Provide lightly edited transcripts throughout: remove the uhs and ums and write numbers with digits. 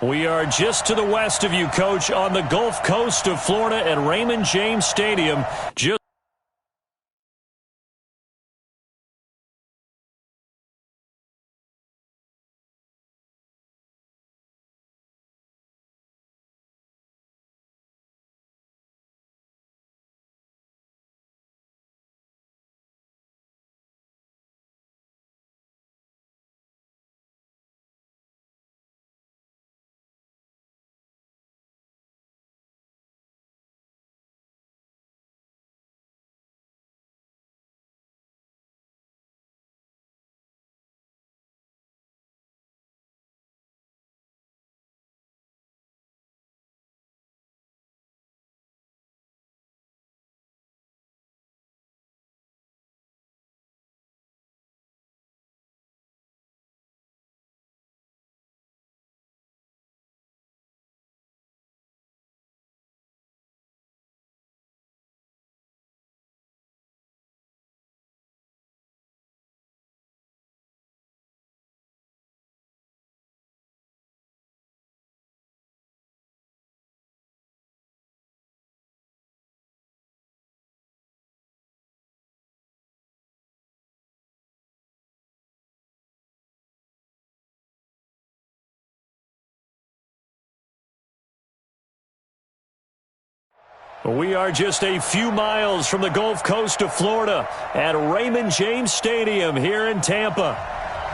We are just to the west of you, Coach, on the Gulf Coast of Florida at Raymond James Stadium. We are just a few miles from the Gulf Coast of Florida at Raymond James Stadium here in Tampa.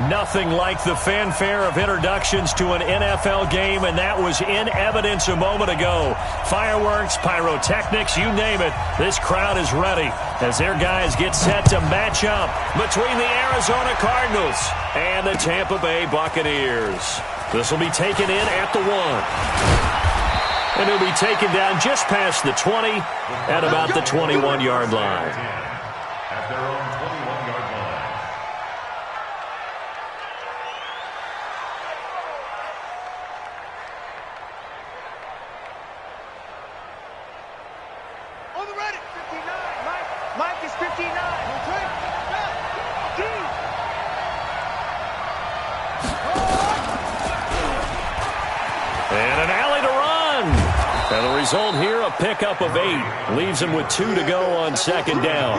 Nothing like the fanfare of introductions to an NFL game, and that was in evidence a moment ago. Fireworks, pyrotechnics, you name it. This crowd is ready as their guys get set to match up between the Arizona Cardinals and the Tampa Bay Buccaneers. This will be taken in at the 1. And it'll be taken down just past the 20 at about the 21-yard line. At their own 21-yard line. On the ready, 59. Mike is 59. And an alley to run. And the result here, a pickup of 8. Leaves him with 2 to go on second down.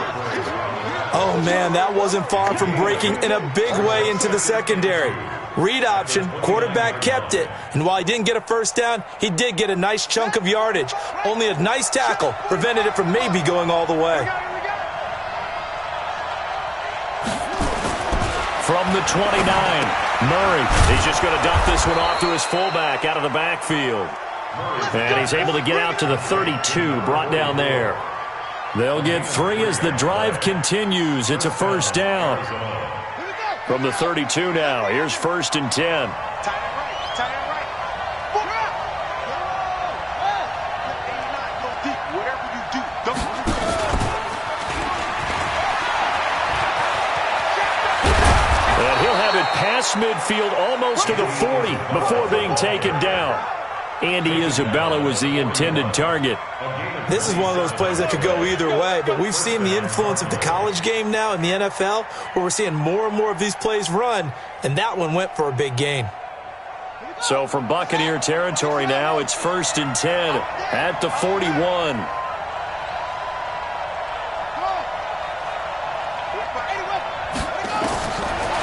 Oh, man, that wasn't far from breaking in a big way into the secondary. Read option, quarterback kept it. And while he didn't get a first down, he did get a nice chunk of yardage. Only a nice tackle prevented it from maybe going all the way. From the 29, Murray. He's just going to dump this one off to his fullback out of the backfield. And he's able to get out to the 32, brought down there. They'll get 3 as the drive continues. It's a first down. From the 32 now, here's 1st and 10. And he'll have it past midfield almost to the 40 before being taken down. Andy Isabella was the intended target. This is one of those plays that could go either way, but we've seen the influence of the college game now in the NFL, where we're seeing more and more of these plays run, and that one went for a big gain. So from Buccaneer territory now, it's 1st and 10 at the 41.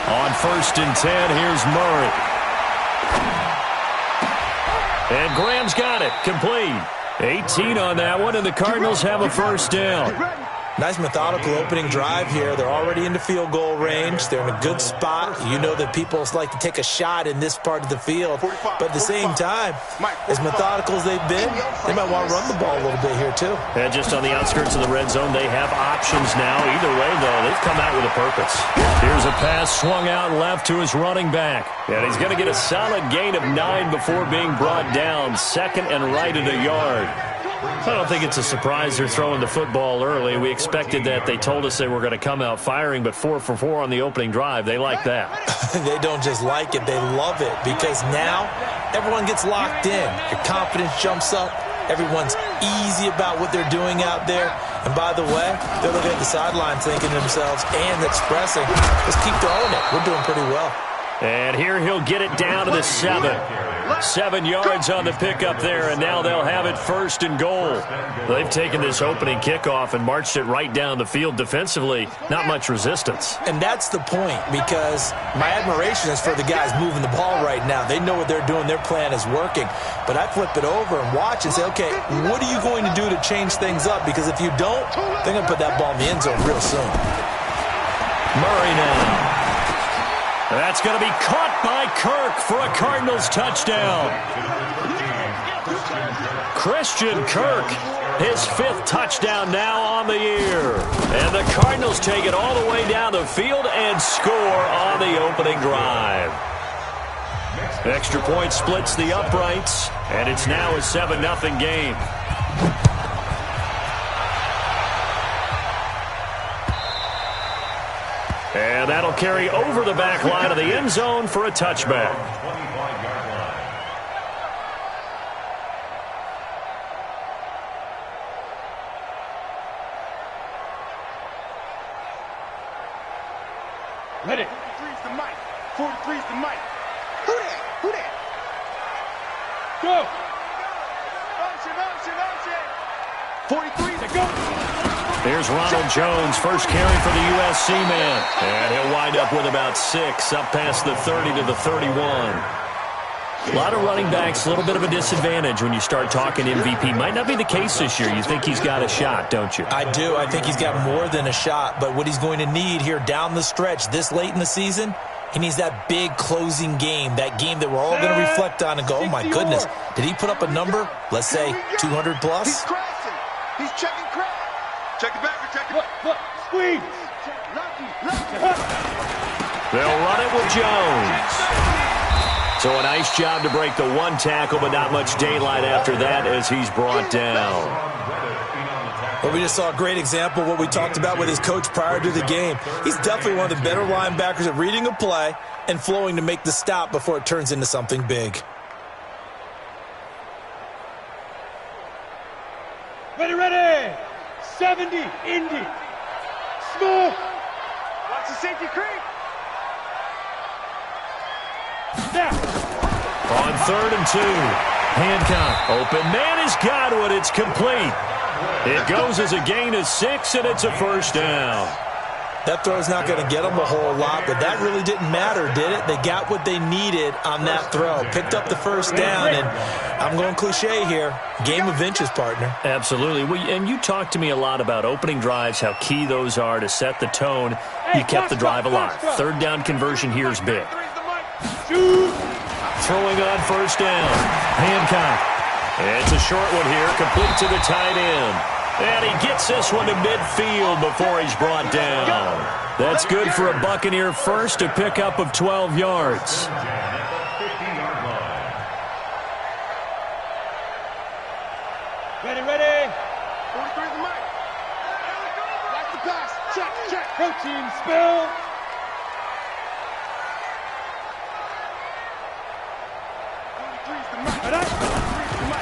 On 1st and 10, here's Murray. And Graham's got it, complete. 18 on that one, and the Cardinals have a first down. Nice methodical opening drive here. They're already into field goal range. They're in a good spot. You know that people like to take a shot in this part of the field. But at the same time, as methodical as they've been, they might want to run the ball a little bit here too. And just on the outskirts of the red zone, they have options now. Either way, though, they've come out with a purpose. Here's a pass swung out left to his running back. And he's going to get a solid gain of 9 before being brought down. 2nd and right at a yard. I don't think it's a surprise they're throwing the football early. We expected that. They told us they were going to come out firing, but 4 for 4 on the opening drive. They like that. They don't just like it, they love it, because now everyone gets locked in. Your confidence jumps up. Everyone's easy about what they're doing out there. And by the way, they're looking at the sideline thinking to themselves and expressing, let's keep throwing it. We're doing pretty well. And here he'll get it down to the 7. 7 yards on the pickup there, and now they'll have it first and goal. They've taken this opening kickoff and marched it right down the field defensively. Not much resistance. And that's the point, because my admiration is for the guys moving the ball right now. They know what they're doing. Their plan is working. But I flip it over and watch and say, okay, what are you going to do to change things up? Because if you don't, they're going to put that ball in the end zone real soon. Murray now. That's going to be caught by Kirk for a Cardinals touchdown. Christian Kirk, his 5th touchdown now on the year. And the Cardinals take it all the way down the field and score on the opening drive. Extra point splits the uprights, and it's now a 7-0 game. And that'll carry over the back line of the end zone for a touchback. Ready. 43's the mic. 43's the mic. Who that? Who that? Go. Motion, motion, motion. 43's the go. Here's Ronald Jones, first carry for the USC man. And he'll wind up with about 6, up past the 30 to the 31. A lot of running backs, a little bit of a disadvantage when you start talking MVP. Might not be the case this year. You think he's got a shot, don't you? I do. I think he's got more than a shot. But what he's going to need here down the stretch this late in the season, he needs that big closing game, that game that we're all going to reflect on and go, oh, my goodness, did he put up a number, let's say, 200 plus? He's crashing. He's checking crash. Check it back. Check it back. Squeeze. They'll run it with Jones. So a nice job to break the 1 tackle, but not much daylight after that as he's brought down. Well, we just saw a great example of what we talked about with his coach prior to the game. He's definitely one of the better linebackers at reading a play and flowing to make the stop before it turns into something big. Ready. 70, Indy. Smooth. Watch the safety creep. Now. On 3rd and 2. Hancock. Open man has got it. It's complete. It goes as a gain of 6, and it's a first down. That throw's not going to get them a whole lot, but that really didn't matter, did it? They got what they needed on that throw. Picked up the first down, and I'm going cliche here. Game of inches, partner. Absolutely. And you talked to me a lot about opening drives, how key those are to set the tone. You kept the drive alive. 3rd down conversion here is big. Throwing on first down. Hancock. It's a short one here, complete to the tight end. And he gets this one to midfield before he's brought down. That's good for a Buccaneer first, a pickup of 12 yards. Ready. 43's the mic. Watch the pass. Check. Protein spill.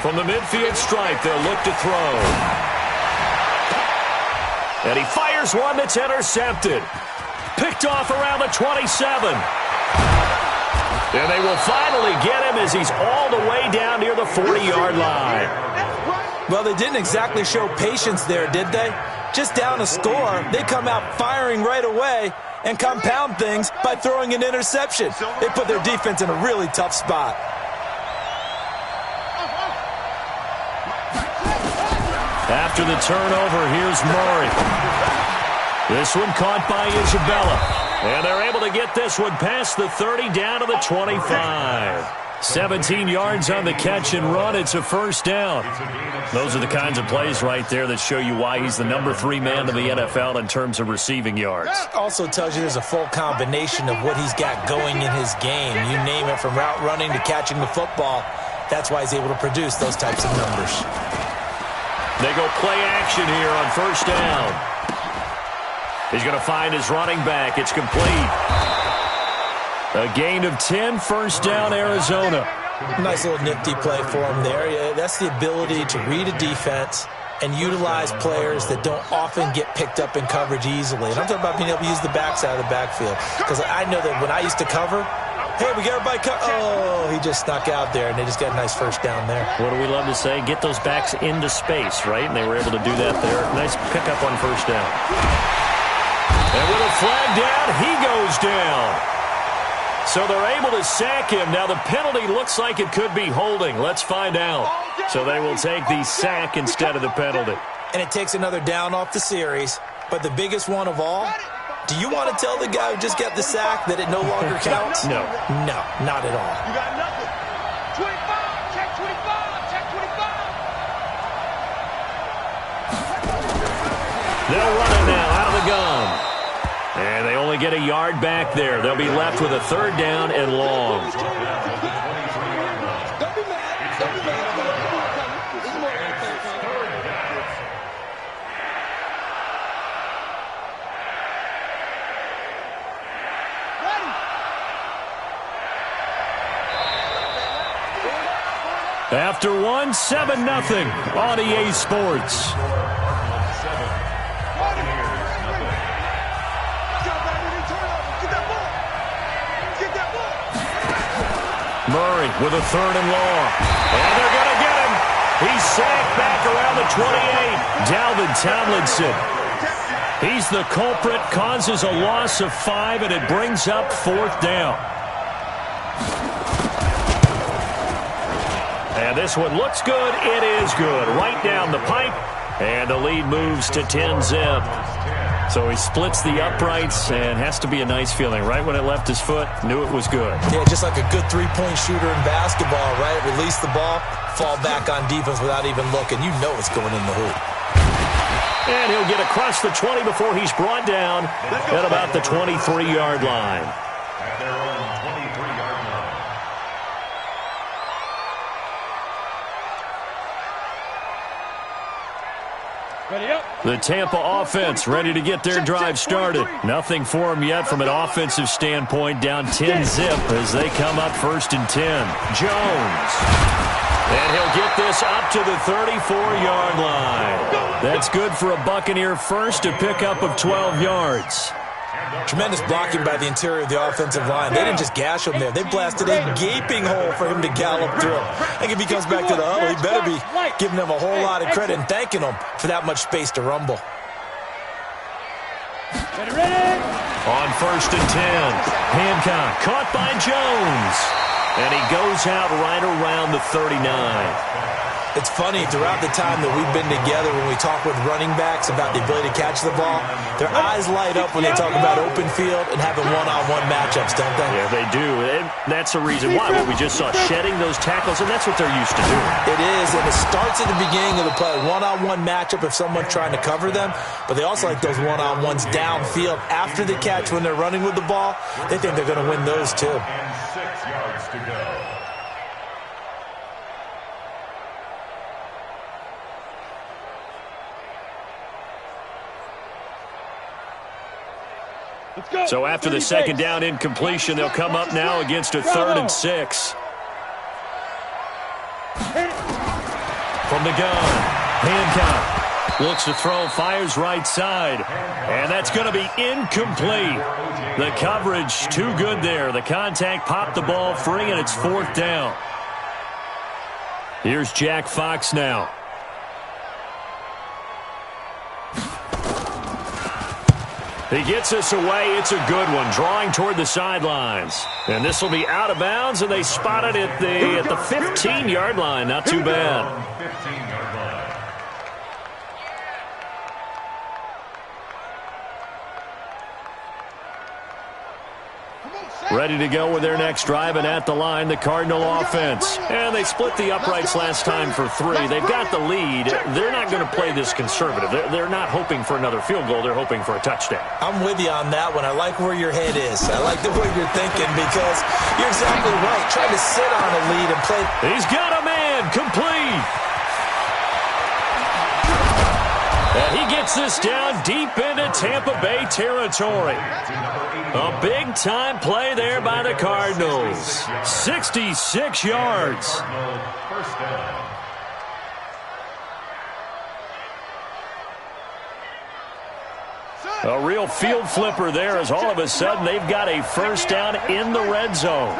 From the midfield stripe, they'll look to throw. And he fires one that's intercepted. Picked off around the 27. And they will finally get him as he's all the way down near the 40-yard line. Well, they didn't exactly show patience there, did they? Just down a score, they come out firing right away and compound things by throwing an interception. They put their defense in a really tough spot. After the turnover, here's Murray. This one caught by Isabella. And they're able to get this one past the 30 down to the 25. 17 yards on the catch and run. It's a first down. Those are the kinds of plays right there that show you why he's the number 3 man in the NFL in terms of receiving yards. Also tells you there's a full combination of what he's got going in his game. You name it, from route running to catching the football. That's why he's able to produce those types of numbers. They go play action here on first down. He's going to find his running back. It's complete. A gain of 10, first down, Arizona. Nice little nifty play for him there. Yeah, that's the ability to read a defense and utilize players that don't often get picked up in coverage easily. And I'm talking about being able to use the backside of the backfield. Because I know that when I used to cover, Hey, we got everybody cut. Oh, he just snuck out there, and they just got a nice first down there. What do we love to say? Get those backs into space, right? And they were able to do that there. Nice pickup on first down. And with a flag down, he goes down. So they're able to sack him. Now the penalty looks like it could be holding. Let's find out. So they will take the sack instead of the penalty. And it takes another down off the series. But the biggest one of all, do you want to tell the guy who just got the sack that it no longer counts? No. No, not at all. You got nothing. 25, check 25, check 25. They'll run it now out of the gun. And they only get a yard back there. They'll be left with a third down and long. Don't be mad. Don't be mad. This is more After one, 7-0 on EA Sports. Murray with a third and long. And they're going to get him. He's sacked back around the 28. Dalvin Tomlinson. He's the culprit, causes a loss of 5, and it brings up fourth down. And this one looks good. It is good. Right down the pipe. And the lead moves to 10-zip. So he splits the uprights and has to be a nice feeling. Right when it left his foot, knew it was good. Yeah, just like a good three-point shooter in basketball, right? Release the ball, fall back on defense without even looking. You know it's going in the hoop. And he'll get across the 20 before he's brought down at about the 23-yard line. At their own 23-yard line. Ready up. The Tampa offense ready to get their drive started. Nothing for them yet from an offensive standpoint. Down 10-zip as they come up 1st and 10. Jones. And he'll get this up to the 34-yard line. That's good for a Buccaneer first, a pickup of 12 yards. Tremendous blocking by the interior of the offensive line. They didn't just gash him there. They blasted a gaping hole for him to gallop through. I think if he comes back to the huddle, he better be giving them a whole lot of credit and thanking them for that much space to rumble. On 1st and 10, Hancock caught by Jones. And he goes out right around the 39. It's funny, throughout the time that we've been together, when we talk with running backs about the ability to catch the ball, their eyes light up when they talk about open field and having one-on-one matchups, don't they? Yeah, they do. And that's the reason why. What we just saw, shedding those tackles, and that's what they're used to doing. It is, and it starts at the beginning of the play. One-on-one matchup if someone's trying to cover them, but they also like those one-on-ones downfield after the catch when they're running with the ball. They think they're going to win those, too. And 6 yards to go. So after the second down incompletion, they'll come up now against a 3rd and 6. From the gun, Hancock looks to throw, fires right side. And that's going to be incomplete. The coverage too good there. The contact popped the ball free, and it's 4th down. Here's Jack Fox now. He gets us away. It's a good one, drawing toward the sidelines. And this will be out of bounds, and they spot it at the 15-yard line. Not too bad. 15-yard line. Ready to go with their next drive, and at the line, the Cardinal offense. And they split the uprights last time for 3. They've got the lead. They're not going to play this conservative. They're not hoping for another field goal. They're hoping for a touchdown. I'm with you on that one. I like where your head is. I like the way you're thinking because you're exactly right. Trying to sit on a lead and play. He's got a man. Complete. And he gets this down deep into Tampa Bay territory. A big-time play there by the Cardinals. 66 yards. First down. A real field flipper there as all of a sudden they've got a first down in the red zone.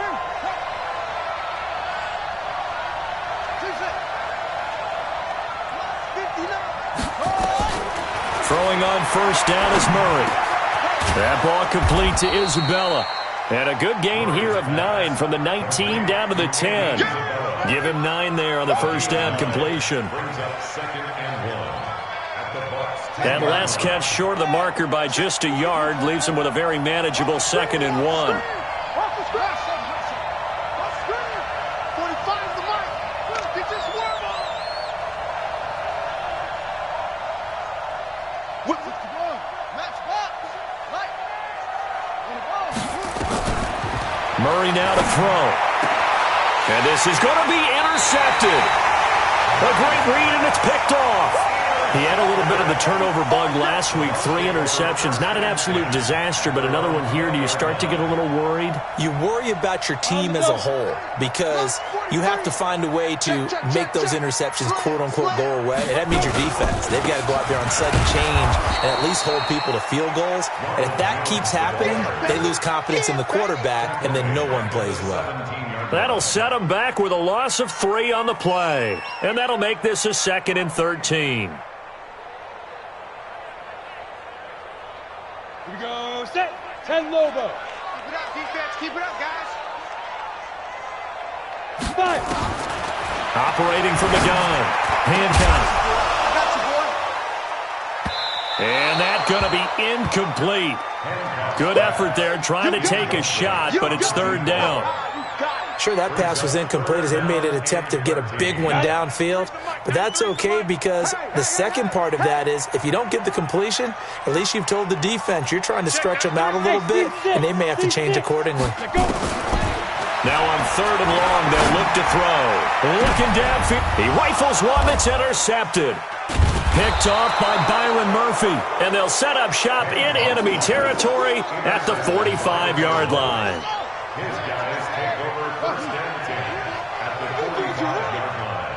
Throwing on first down is Murray. That ball complete to Isabella. And a good gain here of 9 from the 19 down to the 10. Give him 9 there on the first down completion. That last catch short of the marker by just a yard leaves him with a very manageable 2nd and 1. Murray now to throw. And this is going to be intercepted. A great read, and it's picked off. He had a little bit of the turnover bug last week, 3 interceptions. Not an absolute disaster, but another one here. Do you start to get a little worried? You worry about your team as a whole because you have to find a way to make those interceptions, quote-unquote, go away. And that means your defense. They've got to go out there on sudden change and at least hold people to field goals. And if that keeps happening, they lose confidence in the quarterback, and then no one plays well. That'll set them back with a loss of 3 on the play. And that'll make this a 2nd and 13. Here we go, set, 10 Lobo. Keep it up, defense, keep it up, guys. 5. Operating from the gun. Hancock. And that's going to be incomplete. Good effort there, trying to take a shot, but it's 3rd down. Sure, that pass was incomplete as they made an attempt to get a big one downfield, but that's okay because the second part of that is if you don't get the completion, at least you've told the defense you're trying to stretch them out a little bit, and they may have to change accordingly. Now on 3rd and long, they'll look to throw. Looking downfield. He rifles one that's intercepted. Picked off by Byron Murphy, and they'll set up shop in enemy territory at the 45-yard line. His guys take over first and 10 at the 45-yard line.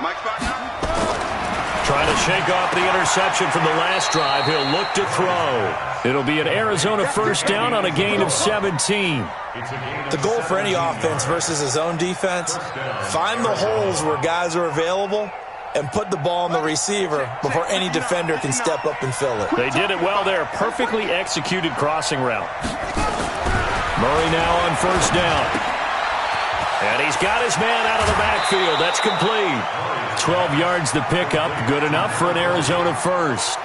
Mike's back now. Trying to shake off the interception from the last drive. He'll look to throw. It'll be an Arizona first down on a gain of 17. The goal for any offense versus his own defense, find the holes where guys are available and put the ball on the receiver before any defender can step up and fill it. They did it well there. Perfectly executed crossing route. Murray now on first down. And he's got his man out of the backfield. That's complete. 12 yards to pick up. Good enough for an Arizona first.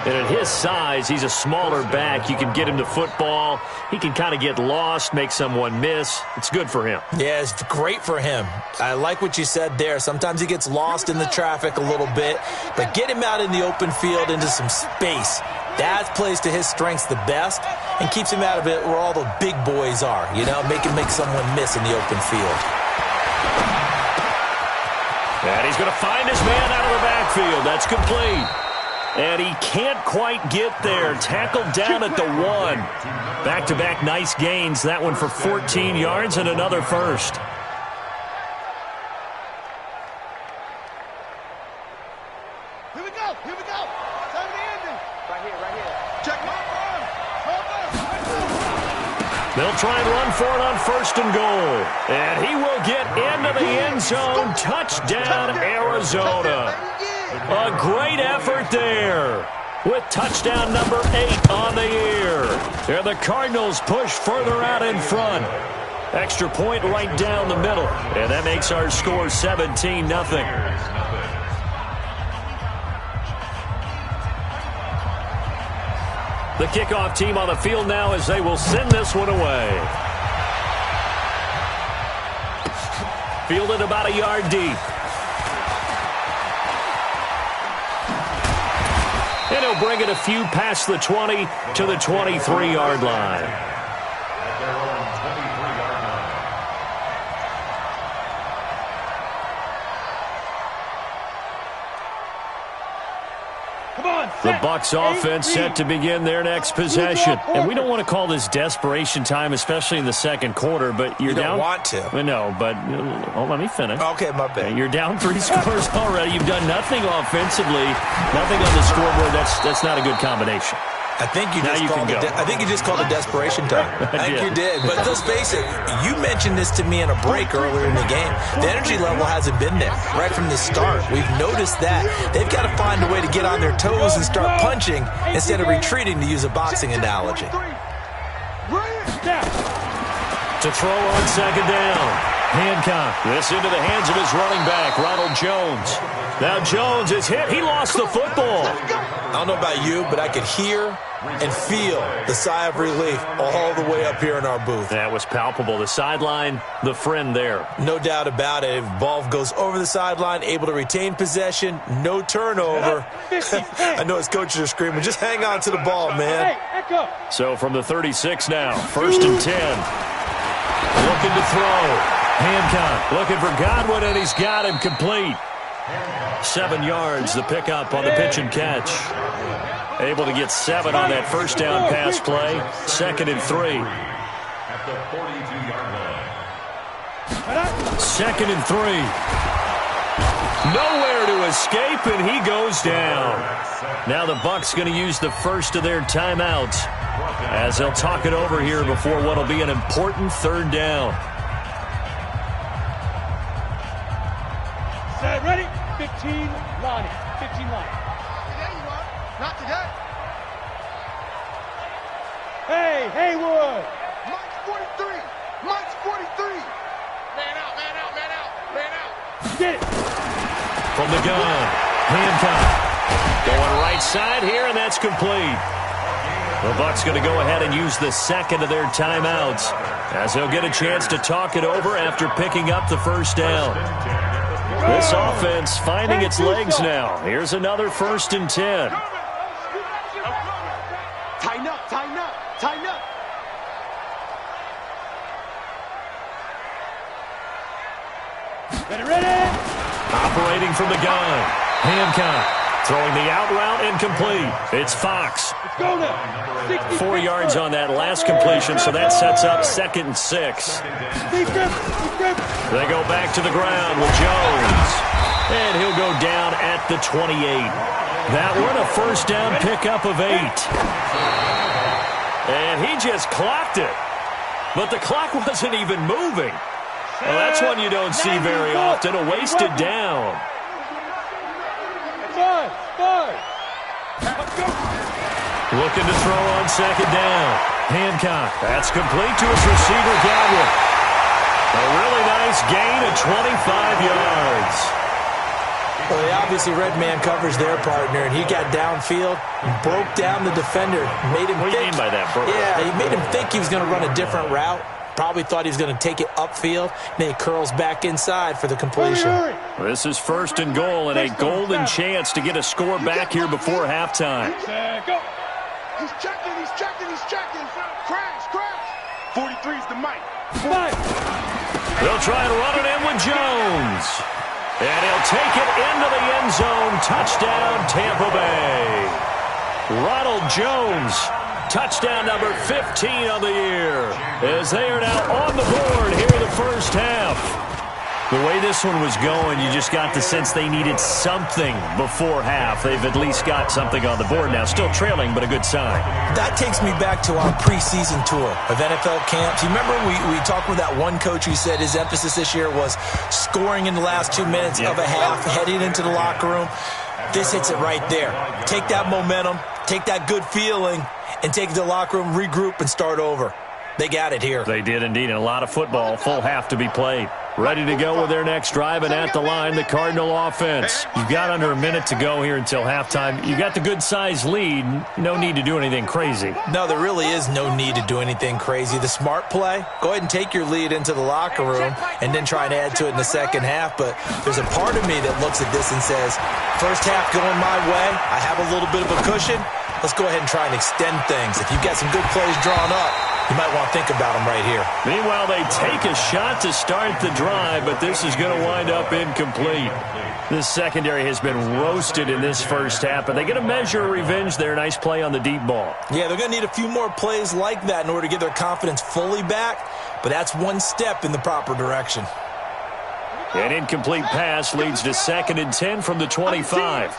And at his size, he's a smaller back. You can get him to football. He can kind of get lost, make someone miss. It's good for him. Yeah, it's great for him. I like what you said there. Sometimes he gets lost in the traffic a little bit, but get him out in the open field into some space. That plays to his strengths the best and keeps him out of it where all the big boys are, you know, make someone miss in the open field. And he's going to find his man out of the backfield. That's complete. And he can't quite get there. Tackled down at the 1. Back-to-back nice gains. That one for 14 yards and another first. Here we go, here we go. Time to end it. Right here. Check my arm. They'll try and run for it on first and goal. And he will get into the end zone. Touchdown, Arizona. A great effort there with touchdown number 8 on the year. And the Cardinals push further out in front. Extra point right down the middle. And that makes our score 17-0. The kickoff team on the field now as they will send this one away. Fielded about a yard deep. And he'll bring it a few past the 20 to the 23-yard line. At their own 23-yard line. Come on. The Bucs offense set to begin their next possession. And we don't want to call this desperation time, especially in the second quarter, but you're down. You don't want to. No, but let me finish. Okay, my bad. You're down 3 scores already. You've done nothing offensively, nothing on the scoreboard. That's not a good combination. I think you just called it desperation time. I think you did. But let's face it, you mentioned this to me in a break earlier in the game. The energy level hasn't been there right from the start. We've noticed that. They've got to find a way to get on their toes and start punching instead of retreating, to use a boxing analogy. To throw on second down. Hancock. This into the hands of his running back, Ronald Jones. Now Jones is hit. He lost the football. I don't know about you, but I could hear and feel the sigh of relief all the way up here in our booth. That was palpable. The sideline, the friend there. No doubt about it. Ball goes over the sideline, able to retain possession, no turnover. I know his coaches are screaming, just hang on to the ball, man. So from the 36 now, 1st and 10. Looking to throw. Hancock looking for Godwin, and he's got him complete. 7 yards, the pickup on the pitch and catch. Able to get 7 on that first down pass play. 2nd and 3. At the 42-yard line. 2nd and 3. Nowhere to escape, and he goes down. Now the Bucs going to use the first of their timeouts as they'll talk it over here before what will be an important 3rd down. Set, ready? 15 line. 15 line. Today you are. Not today. Hey, Haywood. Mike's 43. Mike's 43. Man out, man out, man out, man out. Get it. From the gun, Hancock going right side here, and that's complete. The Bucs going to go ahead and use the 2nd of their timeouts as they'll get a chance to talk it over after picking up the first down. This offense finding its legs now. Here's another 1st and 10. Tighten up, tighten up, tighten up. Ready? Operating from the gun. Hancock throwing the out route incomplete. It's Fox. Let's go now. 4 yards on that last completion, so that sets up 2nd and 6. They go back to the ground with Jones. And he'll go down at the 28. That one a first down pickup of 8. And he just clocked it. But the clock wasn't even moving. Well, that's one you don't see very often, a wasted down. Looking to throw on second down. Hancock, that's complete to his receiver, Godwin. A really nice gain of 25 yards. Well, they obviously red man covers their partner, and he got downfield, broke down the defender, made him What do you mean by that, bro? Yeah, he made him think he was going to run a different route. Probably thought he was going to take it upfield. Then he curls back inside for the completion. This is 1st and goal, and a golden chance to get a score back here before halftime. Go. He's checking, he's checking, he's checking. Crash, crash. 43's the mic. They'll try and run it in with Jones. And he'll take it into the end zone. Touchdown, Tampa Bay. Ronald Jones, touchdown number 15 of the year, as they are now on the board here in the first half. The way this one was going, you just got the sense they needed something before half. They've at least got something on the board now. Still trailing, but a good sign. That takes me back to our preseason tour of NFL camps. You remember we talked with that one coach who said his emphasis this year was scoring in the last 2 minutes of a half, heading into the locker room. This hits it right there. Take that momentum, take that good feeling, and take it to the locker room, regroup, and start over. They got it here. They did indeed, and a lot of football, full half to be played. Ready to go with their next drive, and at the line, the Cardinal offense. You've got under a minute to go here until halftime. You got the good-sized lead. No need to do anything crazy. No, there really is no need to do anything crazy. The smart play, go ahead and take your lead into the locker room and then try and add to it in the second half. But there's a part of me that looks at this and says, first half going my way, I have a little bit of a cushion. Let's go ahead and try and extend things. If you've got some good plays drawn up, You might want to think about them right here. Meanwhile, they take a shot to start the drive, but this is going to wind up incomplete. This secondary has been roasted in this first half, but they get a measure of revenge there. Nice play on the deep ball. Yeah, they're going to need a few more plays like that in order to get their confidence fully back, but that's one step in the proper direction. An incomplete pass leads to 2nd and 10 from the 25.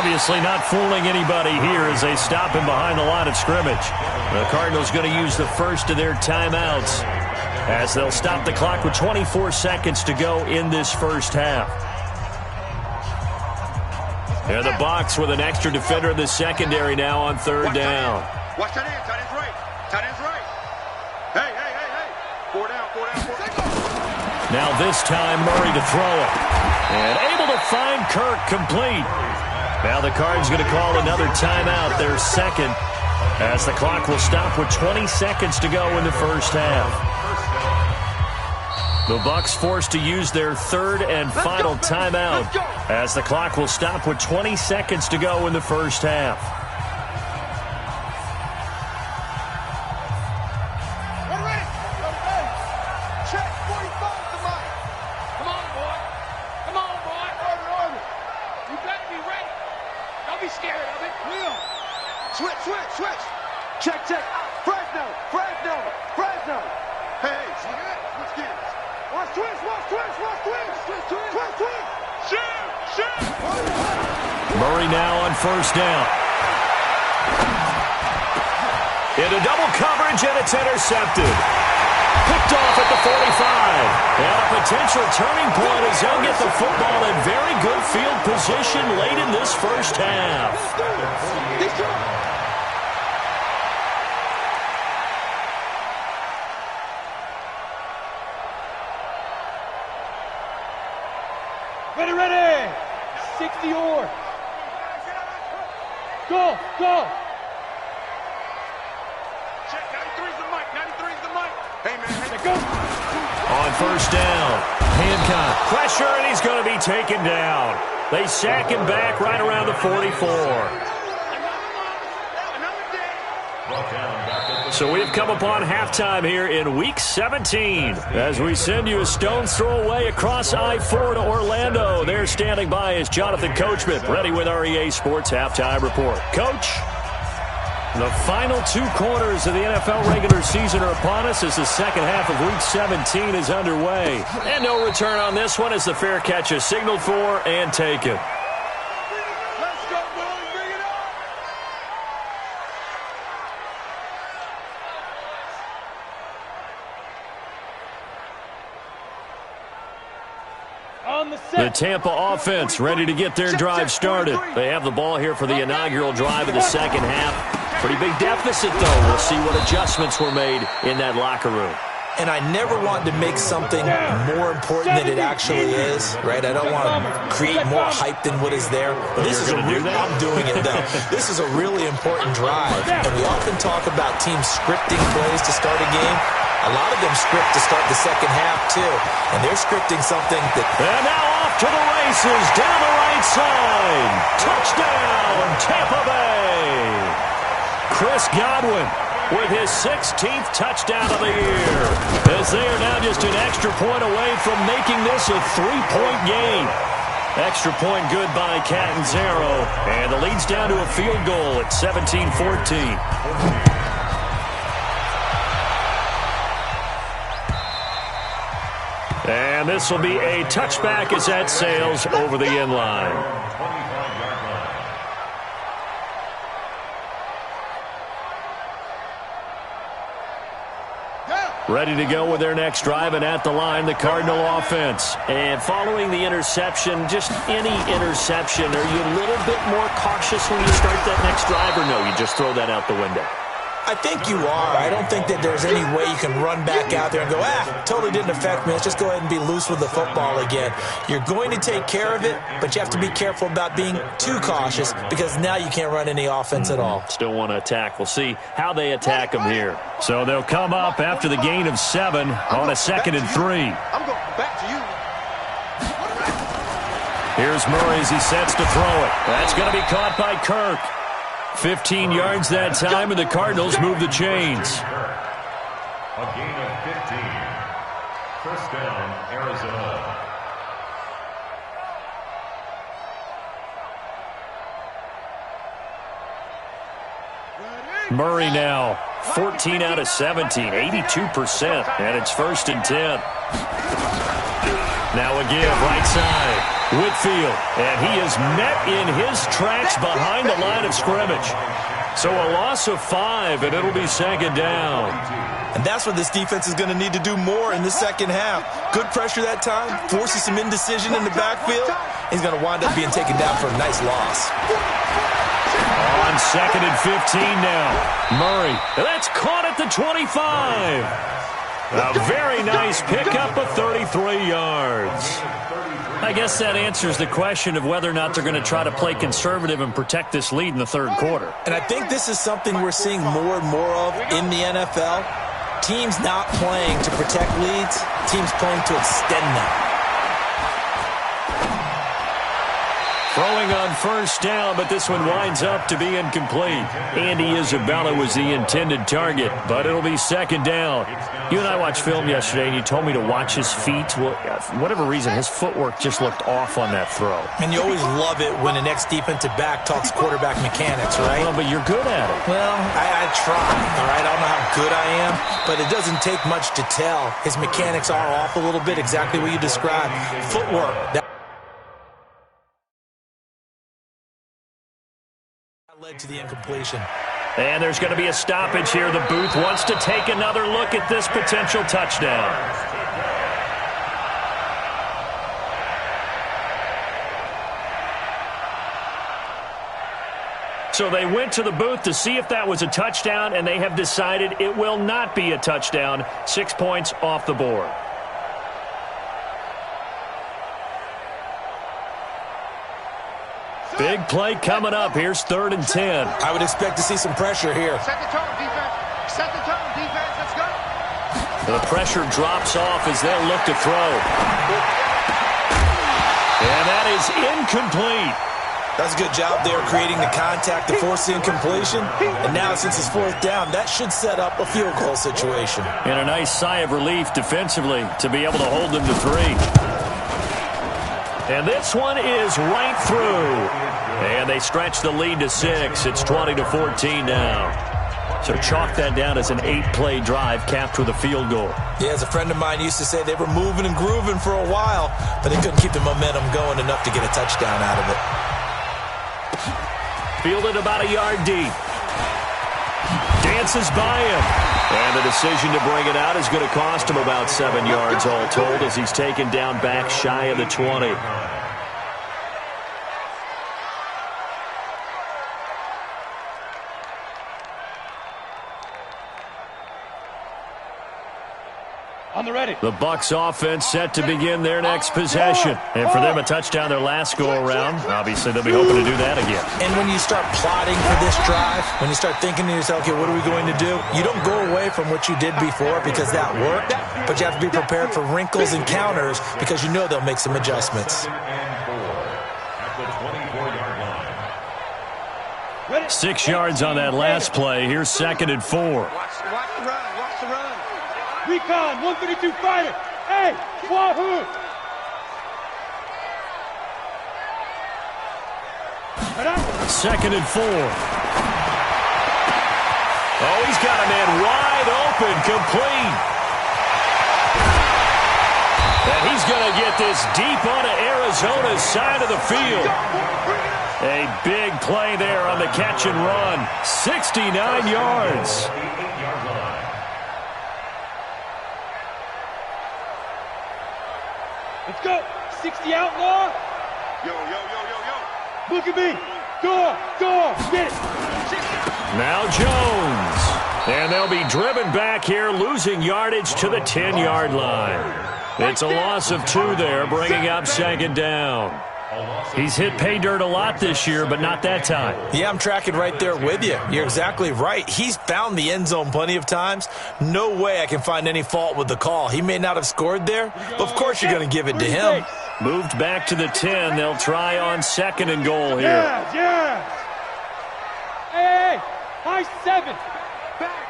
Obviously not fooling anybody here as they stop him behind the line of scrimmage. The Cardinals going to use the first of their timeouts as they'll stop the clock with 24 seconds to go in this first half. In the box with an extra defender in the secondary now on 3rd down. Watch that end. Tight end's right. Tight end's right. Hey. 4 down. Now this time Murray to throw it. And able to find Kirk complete. Now the Cards going to call another timeout, their second, as the clock will stop with 20 seconds to go in the first half. The Bucs forced to use their 3rd and final timeout as the clock will stop with 20 seconds to go in the first half. Check 45 to Mike. Come on, boy. You better be ready. Don't be scared of it. Will. Switch. Check. Fresno. Hey, switch gears. Watch twist. Shoot. Murray now on 1st down. Into double coverage, and it's intercepted. Picked off at the 45. And a potential turning point as he'll get the football in very good field position late in this first half. Ready. 60 or. Go. Check 93's the mic. Hey, man. Go. On 1st down, Hancock. Pressure, and he's going to be taken down. They sack him back right around the 44. So we've come upon halftime here in Week 17 as we send you a stone's throw away across I-4 to Orlando. There standing by is Jonathan Coachman, ready with our EA Sports Halftime Report. Coach, the final 2 quarters of the NFL regular season are upon us as the second half of Week 17 is underway. And no return on this one as the fair catch is signaled for and taken. Let's go, boys. Bring it On the The Tampa offense ready to get their drive started. They have the ball here for the inaugural drive of the second half. Pretty big deficit, though. We'll see what adjustments were made in that locker room. And I never want to make something more important than it actually is, right? I don't want to create more hype than what is there. But this is I'm doing it, though. This is a really important drive. And we often talk about teams scripting plays to start a game. A lot of them script to start the second half, too. And they're scripting something that... And now off to the races, down the right side. Touchdown, Tampa Bay. Chris Godwin with his 16th touchdown of the year, as they are now just an extra point away from making this a 3-point game. Extra point good by Catanzaro, and the lead's down to a field goal at 17-14. And this will be a touchback as that sails over the end line. Ready to go with their next drive, and at the line, the Cardinal offense. And following the interception, just any interception, are you a little bit more cautious when you start that next drive, or no, you just throw that out the window? I think you are. I don't think that there's any way you can run back out there and go, totally didn't affect me. Let's just go ahead and be loose with the football again. You're going to take care of it, but you have to be careful about being too cautious because now you can't run any offense at all. Still want to attack. We'll see how they attack them here. So they'll come up after the gain of 7 on a 2nd and 3. I'm going back to you. Here's Murray as he sets to throw it. That's going to be caught by Kirk. 15 yards that time, and the Cardinals move the chains. A gain of 15. First down, Arizona. Murray now, 14 out of 17, 82%, and it's 1st and 10. Now again, right side. Whitfield, and he is met in his tracks behind the line of scrimmage. So a loss of 5, and it'll be 2nd down. And that's what this defense is going to need to do more in the second half. Good pressure that time, forces some indecision in the backfield. He's going to wind up being taken down for a nice loss. On 2nd and 15 now. Murray, that's caught at the 25. A very nice pickup of 33 yards. I guess that answers the question of whether or not they're going to try to play conservative and protect this lead in the 3rd quarter. And I think this is something we're seeing more and more of in the NFL. Teams not playing to protect leads, teams playing to extend them. Throwing on 1st down, but this one winds up to be incomplete. Andy Isabella was the intended target, but it'll be 2nd down. You and I watched film yesterday, and you told me to watch his feet. Well, for whatever reason, his footwork just looked off on that throw. And you always love it when an ex-defensive back talks quarterback mechanics, right? Well, but you're good at it. Well, I try, all right? I don't know how good I am, but it doesn't take much to tell. His mechanics are off a little bit, exactly what you described. Footwork, that led to the incompletion. And there's going to be a stoppage here. The booth wants to take another look at this potential touchdown. So they went to the booth to see if that was a touchdown, and they have decided it will not be a touchdown. 6 points off the board. Big play coming up. Here's 3rd and 10. I would expect to see some pressure here. Set the tone, defense. Set the tone, defense. Let's go. The pressure drops off as they'll look to throw. And that is incomplete. That's a good job there creating the contact to force the incompletion. And now since it's 4th down, that should set up a field goal situation. And a nice sigh of relief defensively to be able to hold them to 3. And this one is right through. And they stretch the lead to 6. It's 20-14 now. So chalk that down as an 8-play drive capped with a field goal. Yeah, as a friend of mine used to say, they were moving and grooving for a while, but they couldn't keep the momentum going enough to get a touchdown out of it. Fielded about a yard deep. Dances by him. And the decision to bring it out is going to cost him about 7 yards all told as he's taken down back shy of the 20. On the ready. The Bucs offense set to begin their next possession. And for them, a touchdown their last go-around. Obviously, they'll be hoping to do that again. And when you start plotting for this drive, when you start thinking to yourself, okay, what are we going to do? You don't go away from what you did before because that worked, but you have to be prepared for wrinkles and counters because you know they'll make some adjustments. At the 24-yard line. 6 yards on that last play. Here's 2nd and 4. Watch the run. Watch the run. Recon, 152 fighter. Hey, Wahoo! 2nd and 4. Oh, he's got a man wide open, complete. And he's going to get this deep onto Arizona's side of the field. A big play there on the catch and run. 69 yards. Let's go. 60 outlaw. Yo. Look at me. Door. Get it. Now Jones. And they'll be driven back here, losing yardage to the 10-yard line. It's a loss of 2 there, bringing up 2nd down. He's hit pay dirt a lot this year, but not that time. Yeah, I'm tracking right there with you. You're exactly right. He's found the end zone plenty of times. No way I can find any fault with the call. He may not have scored there, but of course you're going to give it to him. Moved back to the 10. They'll try on 2nd and goal here. Yes. Hey, high 7. Back.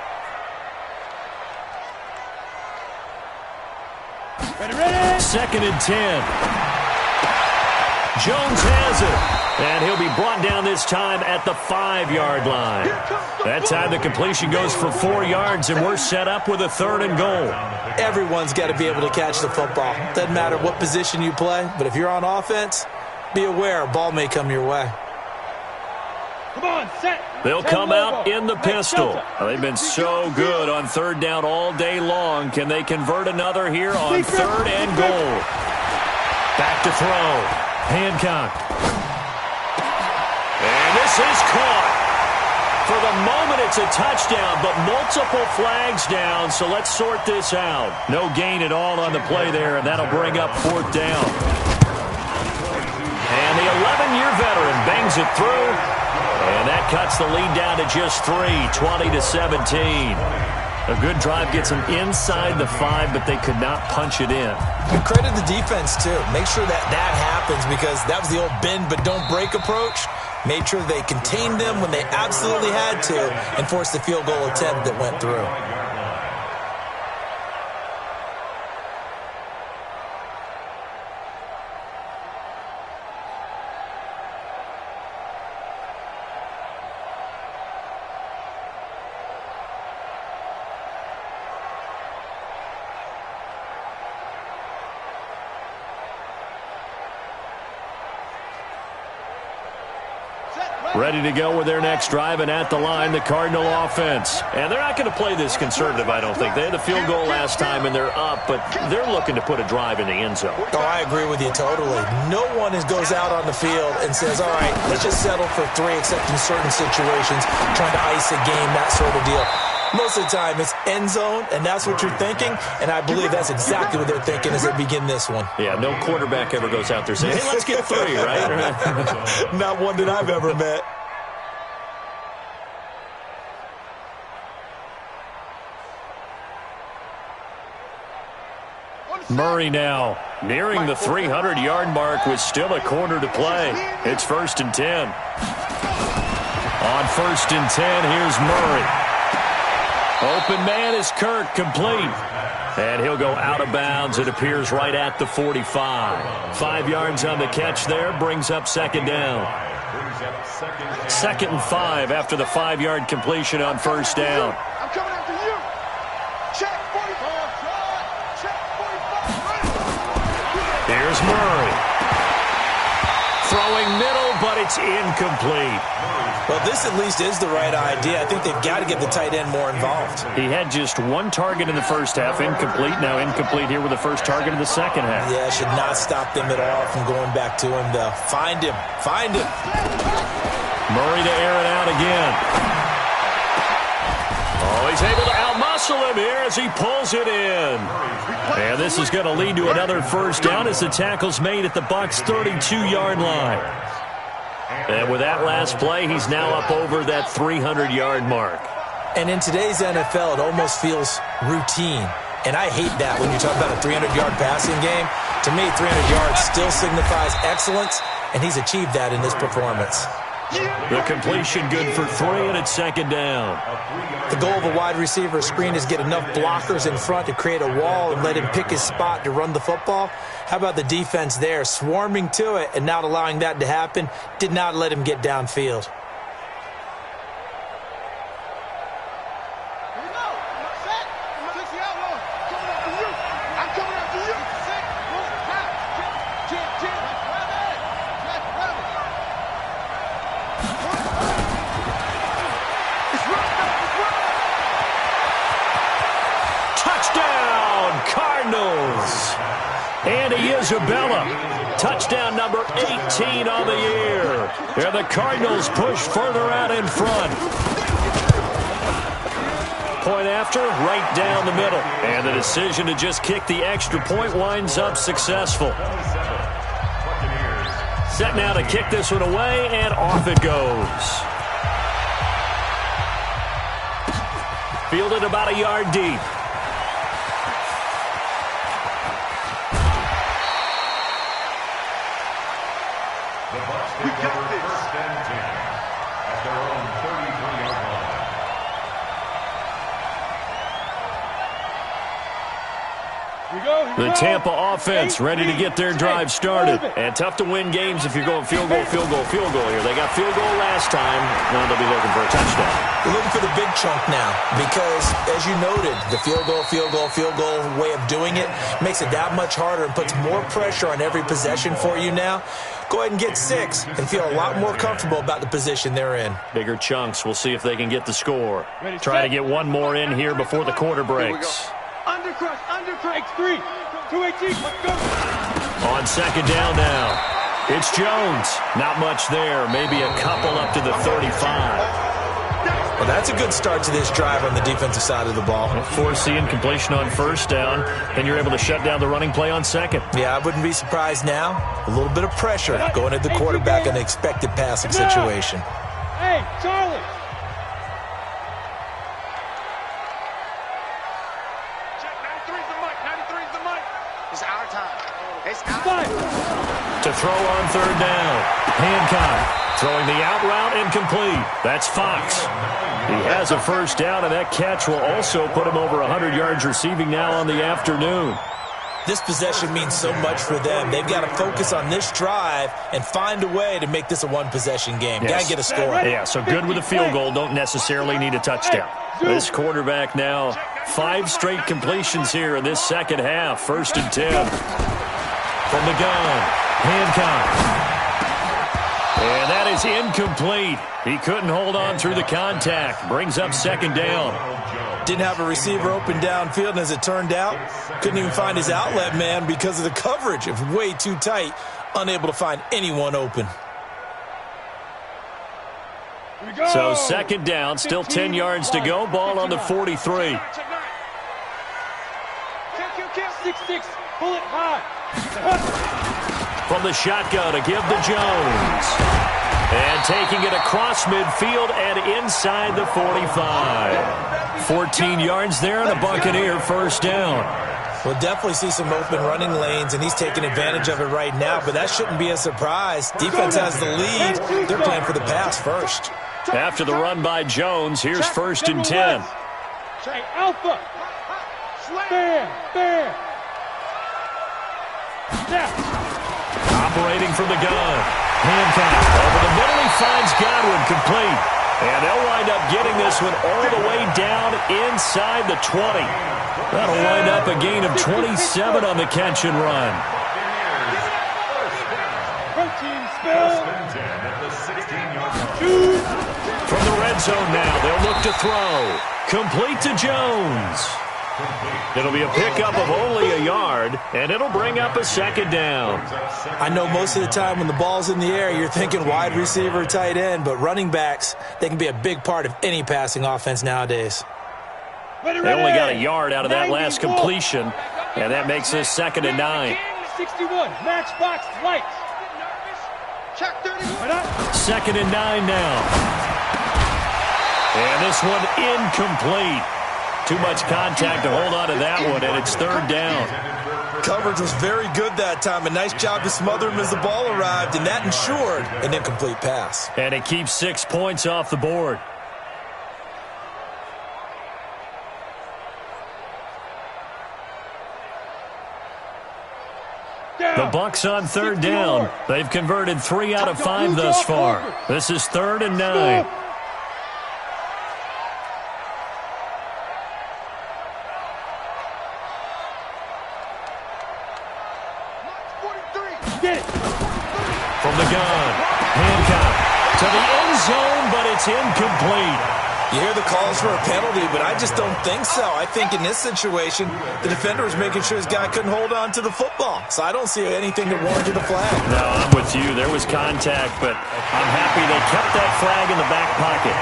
Ready. 2nd and 10. Jones has it. And he'll be brought down this time at the 5-yard line. That time the completion goes for 4 yards, and we're set up with a 3rd and goal. Everyone's got to be able to catch the football. Doesn't matter what position you play, but if you're on offense, be aware a ball may come your way. Come on, set. They'll come out in the pistol. They've been so good on 3rd down all day long. Can they convert another here on 3rd and goal? Back to throw. Hancock. And this is caught. For the moment, it's a touchdown, but multiple flags down, so let's sort this out. No gain at all on the play there, and that'll bring up 4th down. And the 11-year veteran bangs it through, and that cuts the lead down to just 3, 20-17. A good drive gets them inside the 5, but they could not punch it in. Credit the defense, too. Make sure that happens, because that was the old bend but don't break approach. Made sure they contained them when they absolutely had to and forced the field goal attempt that went through. Ready to go with their next drive, and at the line, the Cardinal offense. And they're not going to play this conservative, I don't think. They had the field goal last time, and they're up, but they're looking to put a drive in the end zone. Oh, I agree with you totally. No one goes out on the field and says, all right, let's just settle for 3, except in certain situations, trying to ice a game, that sort of deal. Most of the time, it's end zone, and that's what you're thinking, and I believe that's exactly what they're thinking as they begin this one. Yeah, no quarterback ever goes out there saying, hey, let's get 3, right? Not one that I've ever met. Murray now nearing the 300-yard mark with still a quarter to play. It's 1st and 10. On 1st and 10, here's Murray. Open man is Kirk, complete. And he'll go out of bounds. It appears right at the 45. 5 yards on the catch there, brings up 2nd down. 2nd and 5 after the 5-yard completion on 1st down. I'm coming after you. Check 45. Check 45. Here's Murray. Throwing middle, but it's incomplete. Well, this at least is the right idea. I think they've got to get the tight end more involved. He had just 1 target in the first half, incomplete. Now incomplete here with the first target in the second half. Yeah, should not stop them at all from going back to him, though. Find him. Find him. Murray to air it out again. Oh, he's able to outmuscle him here as he pulls it in. And this is going to lead to another 1st down as the tackle's made at the Bucs' 32-yard line. And with that last play, he's now up over that 300-yard mark. And in today's NFL, it almost feels routine. And I hate that when you talk about a 300-yard passing game. To me, 300 yards still signifies excellence, and he's achieved that in this performance. The completion good for 3, and it's 2nd down. The goal of a wide receiver screen is get enough blockers in front to create a wall and let him pick his spot to run the football. How about the defense there, swarming to it and not allowing that to happen? Did not let him get downfield. Andy Isabella, touchdown number 18 on the year. And the Cardinals push further out in front. Point after, right down the middle. And the decision to just kick the extra point winds up successful. Set now to kick this one away, and off it goes. Fielded about a yard deep. take over first and 10 at their own 33-yard line. The Tampa offense ready to get their drive started. And tough to win games if you're going field goal, field goal, field goal here. They got field goal last time. Now they'll be looking for a touchdown. They're looking for the big chunk now because, as you noted, the field goal way of doing it makes it that much harder and puts more pressure on every possession for you now. Go ahead and get 6 and feel a lot more comfortable about the position they're in. Bigger chunks. We'll see if they can get the score. Try to get one more in here before the quarter breaks. Undercrush, 3, 218, let's go. On second down now. It's Jones. Not much there. Maybe a couple up to the 35. Well, that's a good start to this drive on the defensive side of the ball. Force the incompletion on first down, then you're able to shut down the running play on second. Yeah, I wouldn't be surprised now. A little bit of pressure going at the quarterback in an expected passing situation. Hey, Charlie. To throw on third down. Hancock throwing the out route incomplete. That's Fox. He has a first down, and that catch will also put him over 100 yards receiving now on the afternoon. This possession means so much for them. They've got to focus on this drive and find a way to make this a one-possession game. Yes. Got to get a score. Yeah, so good with a field goal. Don't necessarily need a touchdown. This quarterback now, 5 straight completions here in this second half. First and 10. From the gun, Hancock. And that is incomplete. He couldn't hold on through the contact. Brings up second down. Didn't have a receiver open downfield, and as it turned out, couldn't even find his outlet man because of the coverage. It was way too tight, unable to find anyone open. So second down, still 10 yards to go. Ball on the 43. 6-6, pull it high. From the shotgun to give to Jones. And taking it across midfield and inside the 45. 14 yards there and a Buccaneer first down. We'll definitely see some open running lanes, and he's taking advantage of it right now, but that shouldn't be a surprise. Defense has the lead. They're playing for the pass first. After the run by Jones, here's first and 10. Hey, Alpha. Bam. Operating from the gun. Hancock over the middle. He finds Godwin complete. And they'll wind up getting this one all the way down inside the 20. That'll wind up a gain of 27 on the catch and run. From the red zone now, they'll look to throw. Complete to Jones. It'll be a pickup of only a yard, and it'll bring up a second down. I know most of the time when the ball's in the air, you're thinking wide receiver, tight end, but running backs, they can be a big part of any passing offense nowadays. They only got a yard out of that last completion, and that makes this second and 9. 61, matchbox lights. Check 31. Second and 9 now. And this one incomplete. Too much contact to hold on to that one, and it's third down. Coverage was very good that time. A nice job to smother him as the ball arrived, and that ensured an incomplete pass. And it keeps 6 points off the board. The Bucs on third down. They've converted 3 out of 5 thus far. This is third and 9. From the gun, Hancock to the end zone, but it's incomplete. You hear the calls for a penalty, but I just don't think so. I think in this situation, the defender was making sure his guy couldn't hold on to the football. So I don't see anything that warranted a flag. No, I'm with you. There was contact, but I'm happy they kept that flag in the back pocket.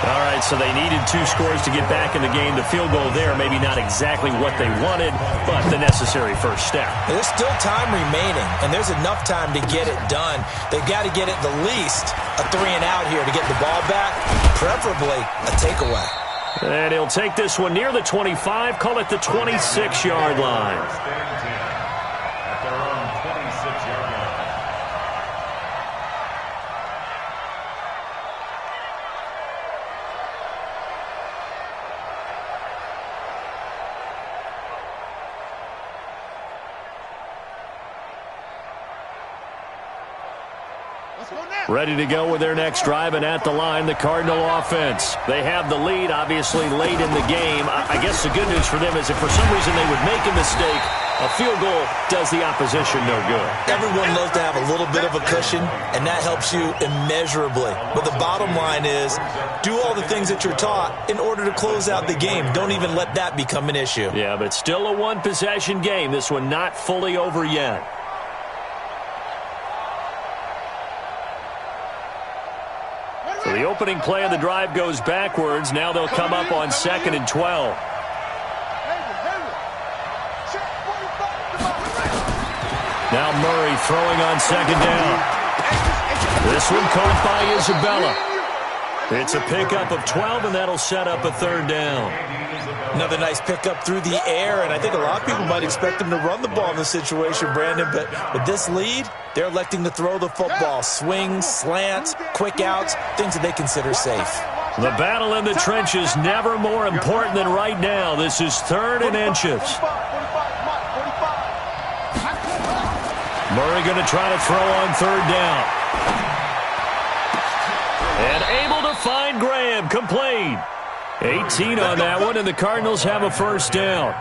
All right, so they needed 2 scores to get back in the game. The field goal there, maybe not exactly what they wanted, but the necessary first step. There's still time remaining, and there's enough time to get it done. They've got to get at the least a 3 and out here to get the ball back, preferably a takeaway. And he'll take this one near the 25, call it the 26-yard line. Ready to go with their next drive, and at the line, the Cardinal offense. They have the lead, obviously, late in the game. I guess the good news for them is if for some reason they would make a mistake, a field goal does the opposition no good. Everyone loves to have a little bit of a cushion, and that helps you immeasurably. But the bottom line is, do all the things that you're taught in order to close out the game. Don't even let that become an issue. Yeah, but still a one-possession game. This one not fully over yet. So the opening play of the drive goes backwards. Now they'll come up on 2nd and 12. Now Murray throwing on 2nd down. This one caught by Isabella. It's a pickup of 12, and that'll set up a 3rd down. Another nice pickup through the air, and I think a lot of people might expect him to run the ball in this situation, Brandon, but with this lead, they're electing to throw the football. Swings, slants, quick outs, things that they consider safe. The battle in the trenches never more important than right now. This is 3rd and inches. Murray going to try to throw on 3rd down. And able to find Graham, complete. 18 on that one, and the Cardinals have a 1st down.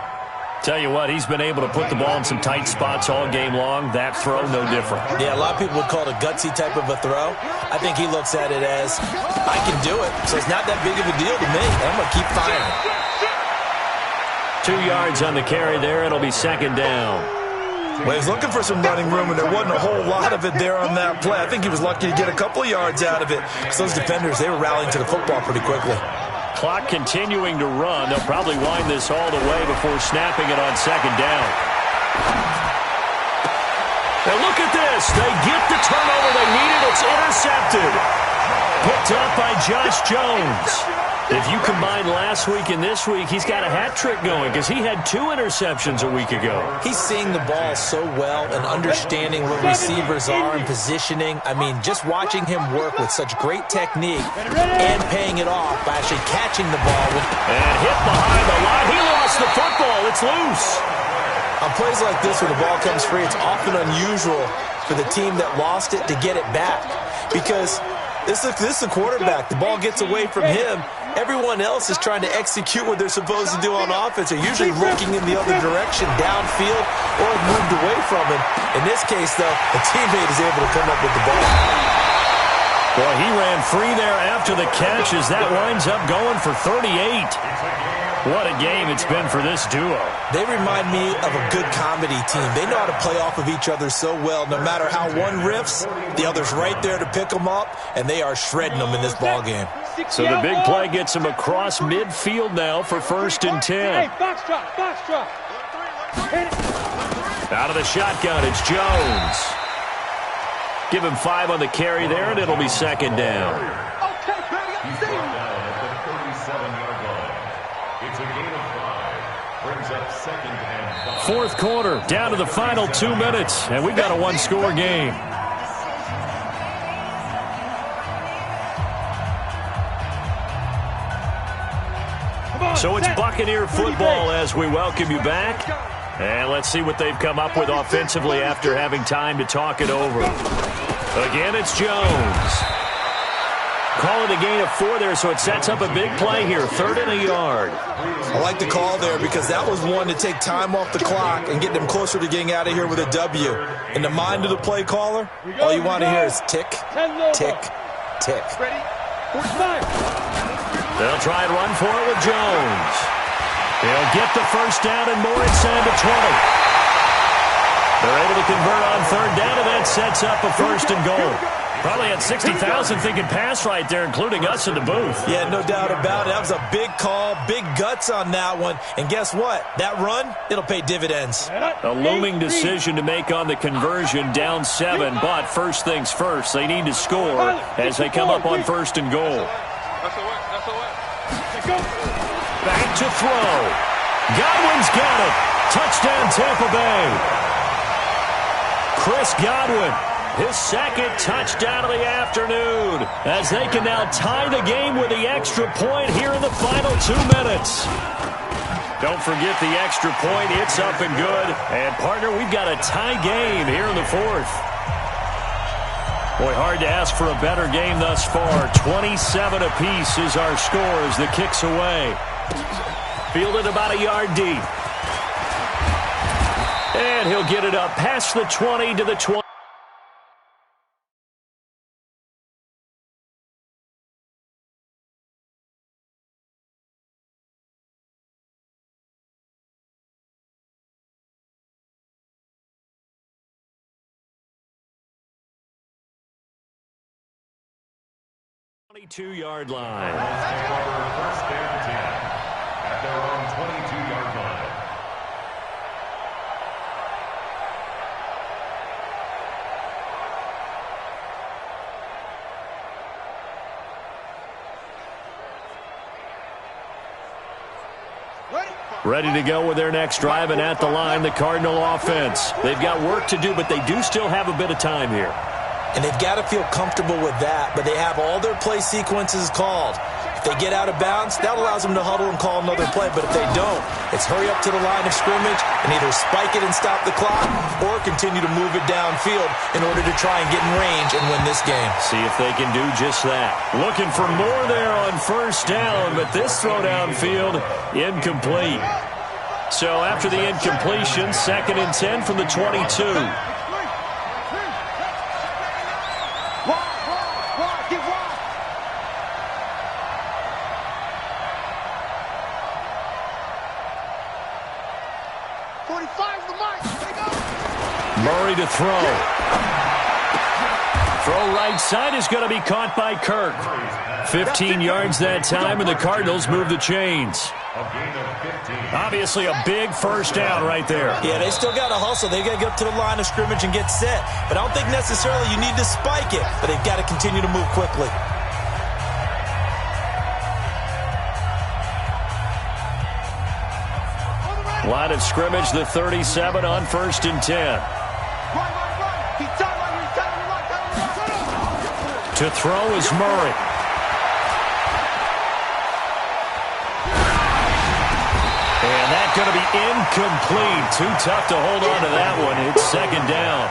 Tell you what, he's been able to put the ball in some tight spots all game long. That throw, no different. Yeah, a lot of people would call it a gutsy type of a throw. I think he looks at it as, I can do it, so it's not that big of a deal to me. I'm going to keep firing. 2 yards on the carry there. It'll be 2nd down. Well, he was looking for some running room, and there wasn't a whole lot of it there on that play. I think he was lucky to get a couple of yards out of it. Because those defenders, they were rallying to the football pretty quickly. Clock continuing to run. They'll probably wind this all the way before snapping it on 2nd down. Now look at this. They get the turnover they needed. It's intercepted. Picked up by Josh Jones. If you combine last week and this week, he's got a hat trick going because he had 2 interceptions a week ago. He's seeing the ball so well and understanding where receivers are and positioning. I mean, just watching him work with such great technique and paying it off by actually catching the ball. And hit behind the line. He lost the football. It's loose. On plays like this where the ball comes free, it's often unusual for the team that lost it to get it back because this is the quarterback. The ball gets away from him. Everyone else is trying to execute what they're supposed to do on offense. They're usually looking in the other direction, downfield, or have moved away from him. In this case, though, a teammate is able to come up with the ball. Boy, he ran free there after the catch as that winds up going for 38. What a game it's been for this duo. They remind me of a good comedy team. They know how to play off of each other so well. No matter how one riffs, the other's right there to pick them up, and they are shredding them in this ball game. So the big play gets him across midfield now for 1st and 10. Hey, box drop, box drop. Out of the shotgun, it's Jones. Give him 5 on the carry there, and it'll be 2nd down. Okay, baby, I'm He's seeing brought you. down at the 37-yard line. It's a gain of 5. Brings up 2nd and 5. 4th quarter, down to the final 2 minutes, and we've got a 1-score game. So it's Buccaneer football as we welcome you back. And let's see what they've come up with offensively after having time to talk it over. Again, it's Jones. Call it a gain of 4 there, so it sets up a big play here. 3rd and a yard. I like the call there because that was one to take time off the clock and get them closer to getting out of here with a W. In the mind of the play caller, all you want to hear is tick, tick, tick. Ready? 45. They'll try and run for it with Jones. He'll get the 1st down and more inside the 20. They're able to convert on 3rd down, and that sets up a 1st and goal. Probably had 60,000 thinking pass right there, including us in the booth. Yeah, no doubt about it. That was a big call, big guts on that one. And guess what? That run, it'll pay dividends. A looming decision to make on the conversion, down 7. But first things first, they need to score as they come up on 1st and goal. Back to throw. Godwin's got it. Touchdown, Tampa Bay. Chris Godwin, his 2nd touchdown of the afternoon, as they can now tie the game with the extra point here in the final 2 minutes. Don't forget the extra point. It's up and good. And, partner, we've got a tie game here in the 4th. Boy, hard to ask for a better game thus far. 27 apiece is our score as the kick's away. Fielded about a yard deep. And he'll get it up past the 20 to the 20. Yard line. Take over first and 10 at their own 22-yard line. Ready to go with their next drive, and at the line, the Cardinal offense. They've got work to do, but they do still have a bit of time here. And they've got to feel comfortable with that, but they have all their play sequences called. If they get out of bounds, that allows them to huddle and call another play, but if they don't, it's hurry up to the line of scrimmage and either spike it and stop the clock or continue to move it downfield in order to try and get in range and win this game. See if they can do just that. Looking for more there on first down, but this throw downfield, incomplete. So after the incompletion, 2nd and 10 from the 22. Murray to throw. Throw right side is going to be caught by Kirk. 15 yards that time, and the Cardinals move the chains. Obviously a big first down right there. Yeah, they still got to hustle. They got to get up to the line of scrimmage and get set. But I don't think necessarily you need to spike it, but they've got to continue to move quickly. Line of scrimmage, the 37 on 1st and 10. To throw is Murray. And that's going to be incomplete. Too tough to hold on to that one. It's 2nd down.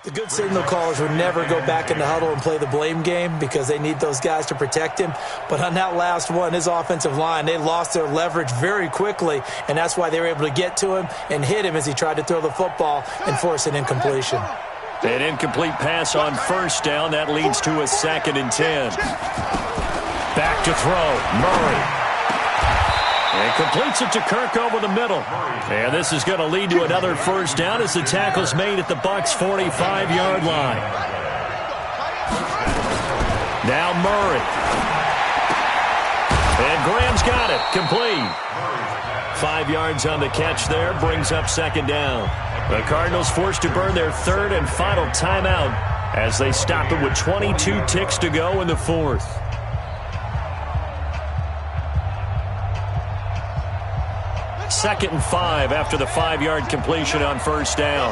The good signal callers would never go back in the huddle and play the blame game because they need those guys to protect him. But on that last one, his offensive line, they lost their leverage very quickly, and that's why they were able to get to him and hit him as he tried to throw the football and force an incompletion. An incomplete pass on first down. That leads to a 2nd and 10. Back to throw. Murray. And completes it to Kirk over the middle. And this is going to lead to another first down as the tackle's made at the Bucs' 45-yard line. Now Murray. And Graham's got it. Complete. 5 yards on the catch there. Brings up 2nd down. The Cardinals forced to burn their 3rd and final timeout as they stop it with 22 ticks to go in the 4th. 2nd and 5 after the 5-yard completion on first down.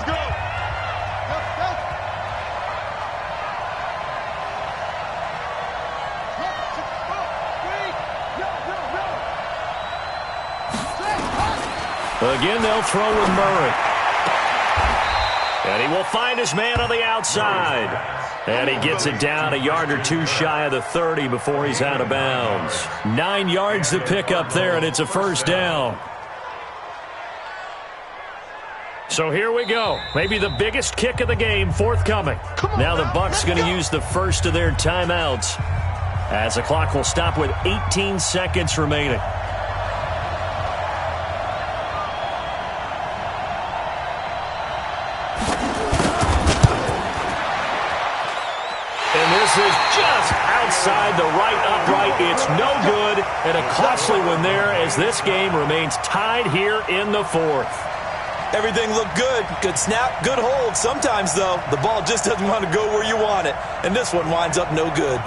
Again, they'll throw with Murray. And he will find his man on the outside. And he gets it down a yard or two shy of the 30 before he's out of bounds. 9 yards to pick up there, and it's a first down. So here we go. Maybe the biggest kick of the game forthcoming. Now the Bucs going to use the first of their timeouts as the clock will stop with 18 seconds remaining. is just outside the right upright. It's no good, and a costly one there as this game remains tied here in the fourth. Everything looked good. Good snap, good hold. Sometimes, though, the ball just doesn't want to go where you want it, and this one winds up no good.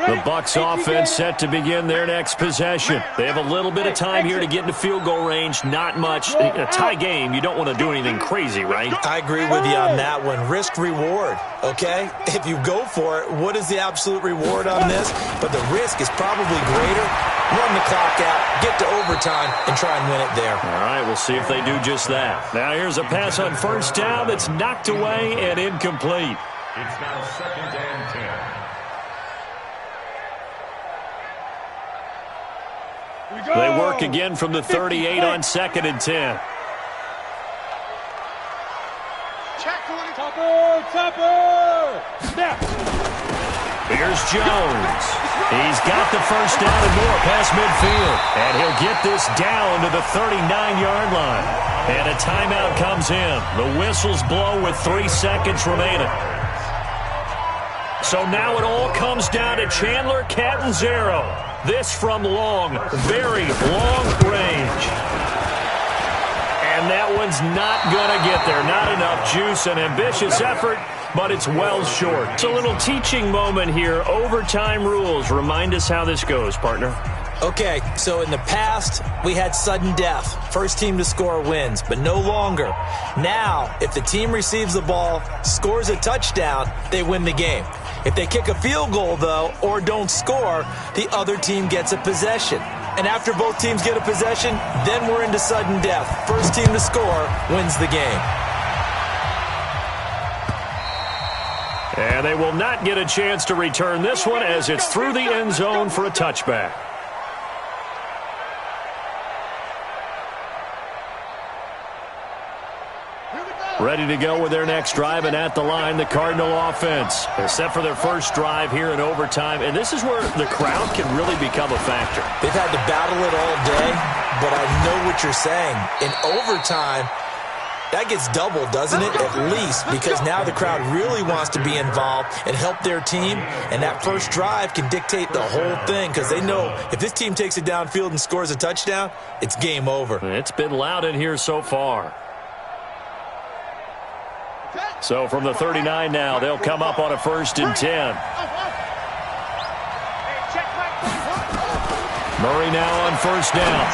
The Bucs offense set to begin their next possession. They have a little bit of time here to get into field goal range. Not much. A tie game, you don't want to do anything crazy, right? I agree with you on that one. Risk reward, okay? If you go for it, what is the absolute reward on this? But the risk is probably greater. Run the clock out, get to overtime, and try and win it there. All right, we'll see if they do just that. Now here's a pass on first down that's knocked away and incomplete. It's now 2nd and 10. They work again from the 38 on 2nd and 10. Topper! Snap! Here's Jones. He's got the first down and more past midfield. And he'll get this down to the 39-yard line. And a timeout comes in. The whistles blow with 3 seconds remaining. So now it all comes down to Chandler Catanzaro. This from long, very long range. And that one's not going to get there. Not enough juice, an ambitious effort, but it's well short. It's a little teaching moment here. Overtime rules. Remind us how this goes, partner. Okay, so in the past, we had sudden death. First team to score wins, but no longer. Now, if the team receives the ball, scores a touchdown, they win the game. If they kick a field goal, though, or don't score, the other team gets a possession. And after both teams get a possession, then we're into sudden death. First team to score wins the game. And they will not get a chance to return this one as it's through the end zone for a touchback. Ready to go with their next drive, and at the line, the Cardinal offense. They're set for their first drive here in overtime, and this is where the crowd can really become a factor. They've had to battle it all day, but I know what you're saying. In overtime, that gets doubled, doesn't it? At least, because now the crowd really wants to be involved and help their team, and that first drive can dictate the whole thing because they know if this team takes it downfield and scores a touchdown, it's game over. It's been loud in here so far. So from the 39 now, they'll come up on a 1st and 10. Murray now on first down.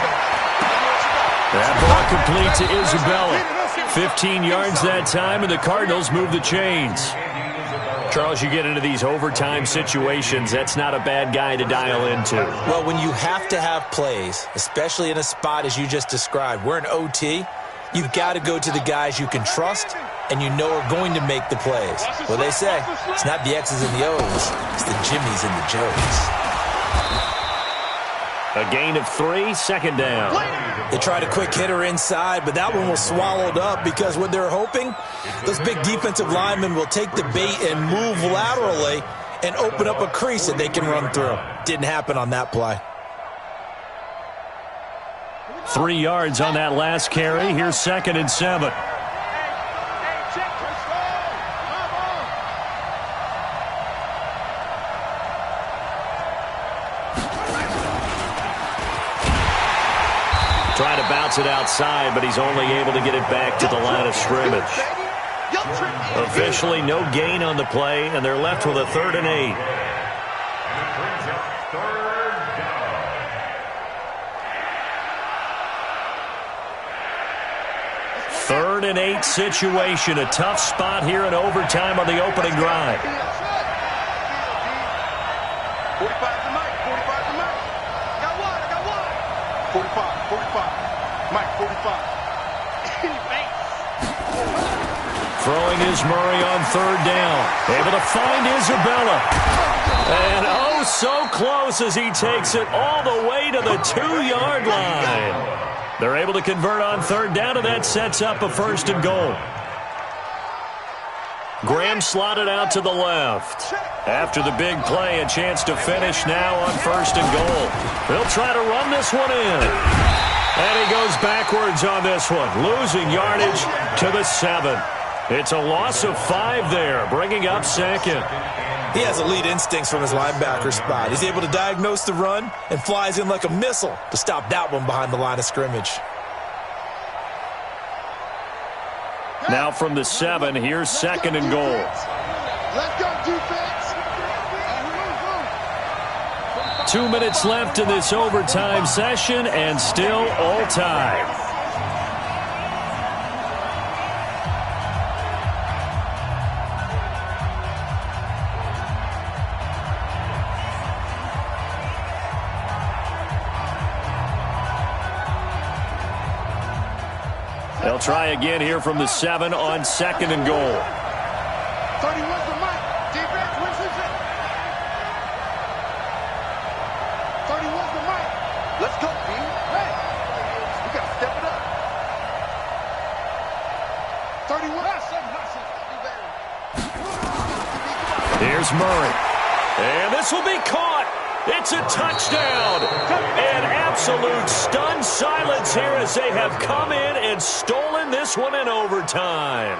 That ball complete to Isabella. 15 yards that time, and the Cardinals move the chains. Charles, you get into these overtime situations, that's not a bad guy to dial into. Well, when you have to have plays, especially in a spot as you just described, we're in OT, you've got to go to the guys you can trust and you know are going to make the plays. Well, they say it's not the X's and the O's, it's the Jimmies and the Joes. A gain of 3, 2nd down. They tried a quick hitter inside, but that one was swallowed up because what they're hoping, those big defensive linemen will take the bait and move laterally and open up a crease that they can run through. Didn't happen on that play. 3 yards on that last carry. Here's 2nd and 7. Trying to bounce it outside, but he's only able to get it back to the line of scrimmage. Officially, no gain on the play, and they're left with a 3rd and 8. Third and 8 situation. A tough spot here in overtime on the opening drive. 45 to Mike. 45 to Mike. Got one. 45. 45. Mike, 45. Throwing is Murray on 3rd down. Able to find Isabella. And oh, so close as he takes it all the way to the 2-yard line. They're able to convert on 3rd down, and that sets up a 1st and goal. Graham slotted out to the left. After the big play, a chance to finish now on 1st and goal. He'll try to run this one in. And he goes backwards on this one, losing yardage to the 7. It's a loss of 5 there, bringing up 2nd. He has elite instincts from his linebacker spot. He's able to diagnose the run and flies in like a missile to stop that one behind the line of scrimmage. Now from the 7, here's 2nd and goal. Let's go, defense. 2 minutes left in this overtime session, and still all tied. They'll try again here from the 7 on 2nd and goal. 31's the mic. Defense, where's his it? 31's the mic. Let's go, B. Hey, we got to step it up. 31. Here's Murray. And this will be caught. It's a touchdown. An absolute stunned silence here as they have come in and stolen this one in overtime.